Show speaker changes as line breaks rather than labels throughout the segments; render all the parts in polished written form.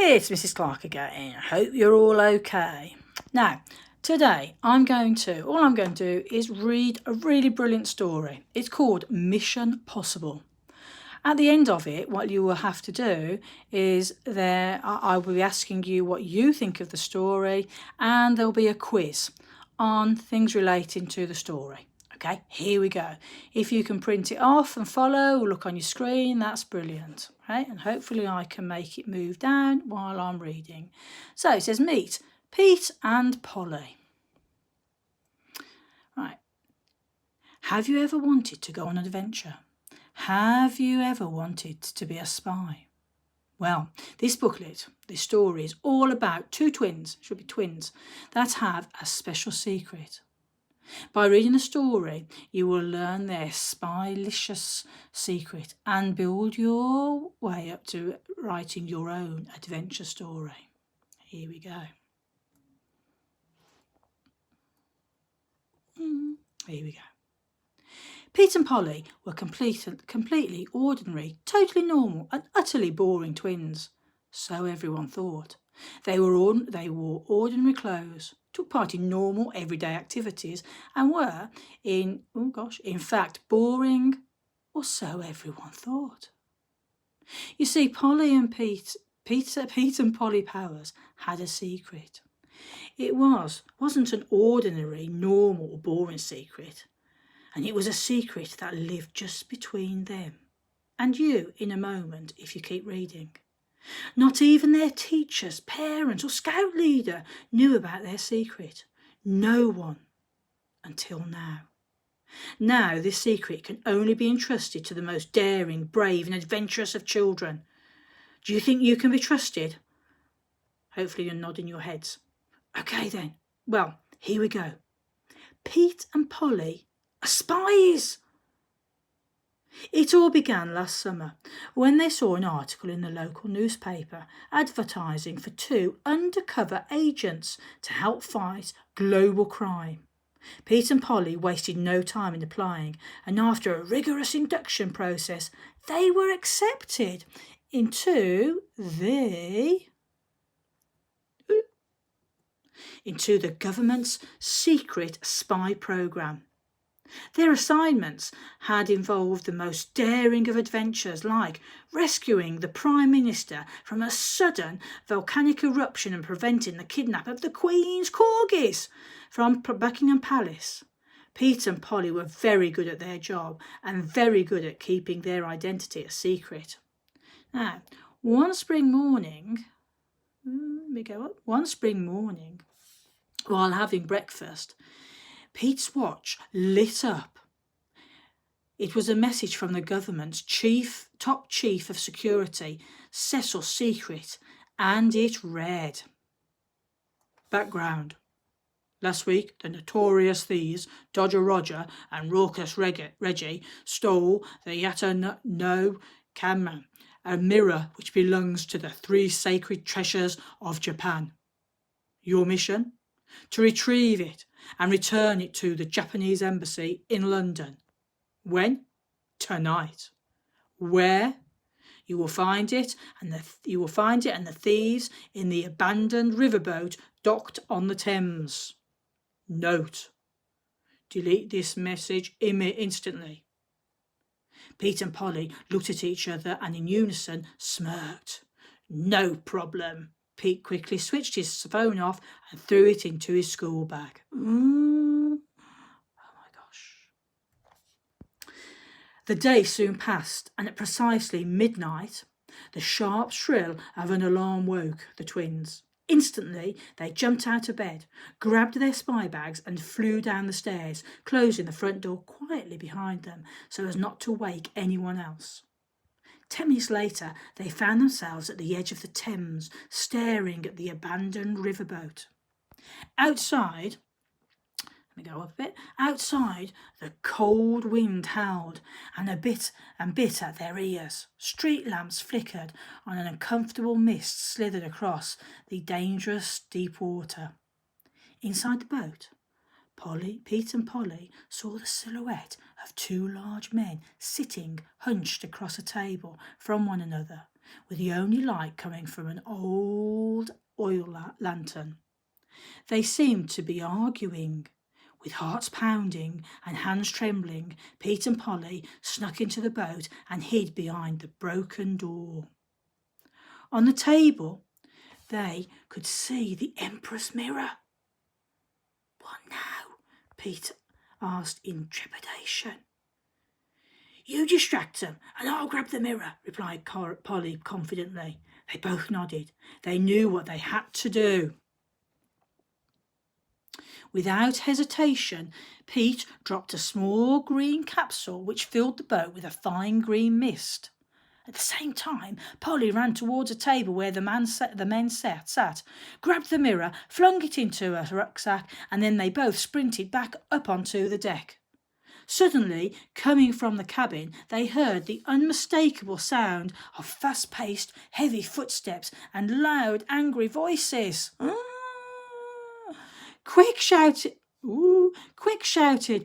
It's Mrs. Clark again. I hope you're all okay. Now, today all I'm going to do is read a really brilliant story. It's called Mission Possible. At the end of it, what you will have to do is I will be asking you what you think of the story, and there'll be a quiz on things relating to the story. Okay, here we go. If you can print it off and follow or look on your screen, that's brilliant. Right? And hopefully I can make it move down while I'm reading. So it says, meet Pete and Polly. Right. Have you ever wanted to go on an adventure? Have you ever wanted to be a spy? Well, this story is all about two twins, should be twins, that have a special secret. By reading the story, you will learn their spylicious secret and build your way up to writing your own adventure story. Here we go. Here we go. Pete and Polly were completely ordinary, totally normal and utterly boring twins. So everyone thought. They wore ordinary clothes, took part in normal everyday activities and were, in fact, boring, or so everyone thought. You see, Pete and Polly Powers had a secret. It wasn't an ordinary, normal, or boring secret. And it was a secret that lived just between them and you in a moment if you keep reading. Not even their teachers, parents or scout leader knew about their secret. No one until now. Now this secret can only be entrusted to the most daring, brave and adventurous of children. Do you think you can be trusted? Hopefully you're nodding your heads. Okay then, well, here we go. Pete and Polly are spies. It all began last summer when they saw an article in the local newspaper advertising for two undercover agents to help fight global crime. Pete and Polly wasted no time in applying, and after a rigorous induction process, they were accepted into the government's secret spy program. Their assignments had involved the most daring of adventures, like rescuing the Prime Minister from a sudden volcanic eruption and preventing the kidnap of the Queen's corgis from Buckingham Palace. Pete and Polly were very good at their job and very good at keeping their identity a secret. Now, one spring morning, while having breakfast, Pete's watch lit up. It was a message from the government's top chief of security, Cecil Secret, and it read: Background. Last week, the notorious thieves, Dodger Roger and Raucous Reggie, stole the Yato no Kanman, a mirror which belongs to the three sacred treasures of Japan. Your mission? To retrieve it and return it to the Japanese embassy in London. When? Tonight. Where? You will find it and the thieves in the abandoned riverboat docked on the Thames. Note: delete this message instantly. Pete and Polly looked at each other and in unison smirked. No problem. Pete quickly switched his phone off and threw it into his school bag. Oh my gosh. The day soon passed, and at precisely midnight, the sharp shrill of an alarm woke the twins. Instantly, they jumped out of bed, grabbed their spy bags and flew down the stairs, closing the front door quietly behind them so as not to wake anyone else. 10 minutes later, they found themselves at the edge of the Thames, staring at the abandoned riverboat. Outside, the cold wind howled and bit at their ears. Street lamps flickered and an uncomfortable mist slithered across the dangerous deep water. Inside the boat, Pete and Polly saw the silhouette of two large men sitting hunched across a table from one another. with the only light coming from an old oil lantern. They seemed to be arguing. With hearts pounding and hands trembling, Pete and Polly snuck into the boat and hid behind the broken door. On the table, they could see the Emperor's mirror. "What now?" Pete asked in trepidation. "You distract them and I'll grab the mirror," replied Polly confidently. They both nodded. They knew what they had to do. Without hesitation, Pete dropped a small green capsule which filled the boat with a fine green mist. At the same time, Polly ran towards a table where the men sat, grabbed the mirror, flung it into a rucksack, and then they both sprinted back up onto the deck. Suddenly, coming from the cabin, they heard the unmistakable sound of fast-paced, heavy footsteps and loud, angry voices. "Quick!" shouted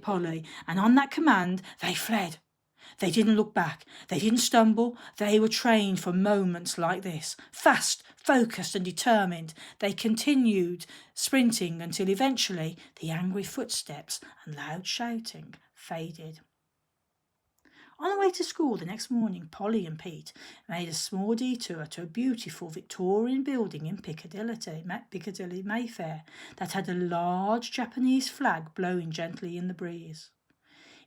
Polly, and on that command they fled. They didn't look back. They didn't stumble. They were trained for moments like this. Fast, focused and determined, they continued sprinting until eventually the angry footsteps and loud shouting faded. On the way to school the next morning, Polly and Pete made a small detour to a beautiful Victorian building in Piccadilly, Mayfair, that had a large Japanese flag blowing gently in the breeze.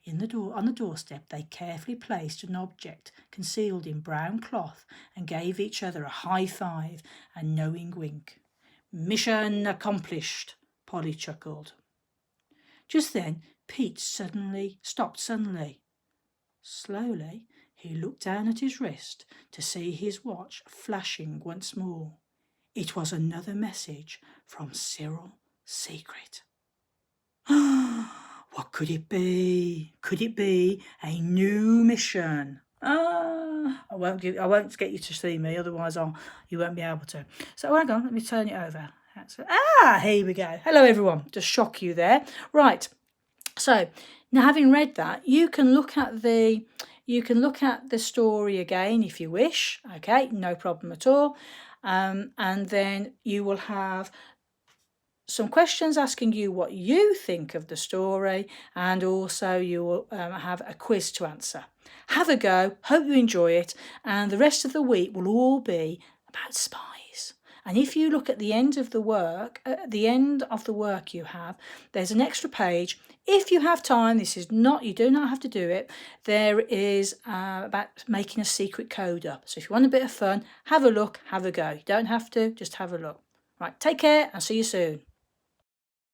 On the doorstep, they carefully placed an object concealed in brown cloth and gave each other a high five and knowing wink. "Mission accomplished," Polly chuckled. Just then, Pete stopped suddenly. Slowly, he looked down at his wrist to see his watch flashing once more. It was another message from Cyril Secret. What could it be? Could it be a new mission? I won't get you to see me, otherwise you won't be able to. So hang on, let me turn it over. Here we go. Hello everyone. Just shock you there. Right. So now, having read that, you can look at the story again if you wish. Okay, no problem at all. And then you will have some questions asking you what you think of the story, and also you will have a quiz to answer. Have a go. Hope you enjoy it. And the rest of the week will all be about spies. And if you look at the end of the work, you have, there's an extra page. If you have time, you do not have to do it. There is about making a secret code up. So if you want a bit of fun, have a look, have a go. You don't have to, just have a look. Right, take care. I'll see you soon.